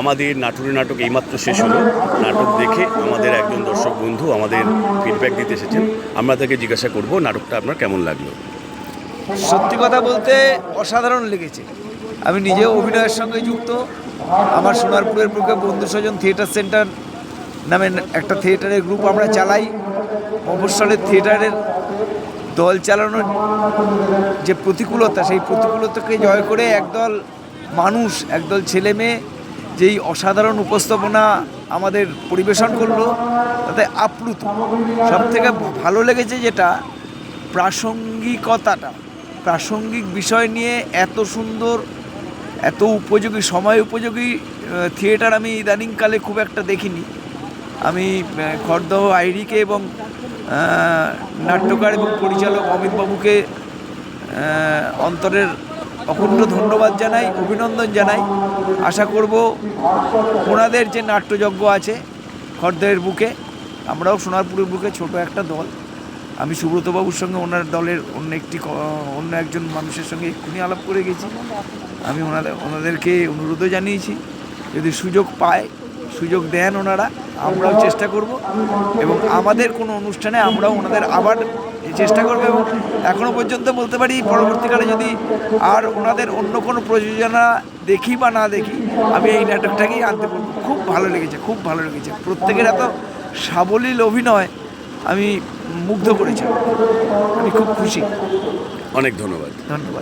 আমাদের নাটুরে নাটক এইমাত্র শেষ হলো। নাটক দেখে আমাদের একজন দর্শক বন্ধু আমাদের ফিডব্যাক দিতে এসেছেন। আমরা তাকে জিজ্ঞাসা করব নাটকটা আপনার কেমন লাগলো। সত্যি কথা বলতে অসাধারণ লেগেছে। আমি নিজেও অভিনয়ের সঙ্গে যুক্ত। আমার সোনারপুরের বুকে বন্ধু স্বজন থিয়েটার সেন্টার নামে একটা থিয়েটারের গ্রুপ আমরা চালাই। মফস্বলের থিয়েটারের দল চালানোর যে প্রতিকূলতা, সেই প্রতিকূলতাকে জয় করে একদল মানুষ, একদল ছেলে মেয়ে যেই অসাধারণ উপস্থাপনা আমাদের পরিবেশন করলো, তাতে আপ্লুত। সবথেকে ভালো লেগেছে যেটা, প্রাসঙ্গিকতাটা, প্রাসঙ্গিক বিষয় নিয়ে এত সুন্দর, এত উপযোগী, সময় উপযোগী থিয়েটার আমি ইদানিংকালে খুব একটা দেখিনি। আমি খড়দহ আইরিকে এবং নাট্যকার এবং পরিচালক অমিতবাবুকে অন্তরের অকুণ্ঠ ধন্যবাদ জানাই, অভিনন্দন জানাই। আশা করব ওনাদের যে নাট্যযজ্ঞ আছে খড়দহের বুকে, আমরাও সোনারপুরের বুকে ছোট একটা দল। আমি সুব্রতবাবুর সঙ্গে ওনার দলের অন্য একজন মানুষের সঙ্গে এক্ষুনি আলাপ করে গেছি। আমি ওনাদেরকে অনুরোধও জানিয়েছি, যদি সুযোগ পায়, সুযোগ দেন ওনারা, আমরাও চেষ্টা করব এবং আমাদের কোনো অনুষ্ঠানে আমরাও ওনাদের আবার চেষ্টা করব। এবং এখনও পর্যন্ত বলতে পারি, পরবর্তীকালে যদি আর ওনাদের অন্য কোনো প্রযোজনা দেখি বা না দেখি, আমি এই নাটকটাকেই আনতে পারবো। খুব ভালো লেগেছে, খুব ভালো লেগেছে। প্রত্যেকের এত সাবলীল অভিনয় আমি মুগ্ধ করেছি। আমি খুব খুশি। অনেক ধন্যবাদ। ধন্যবাদ।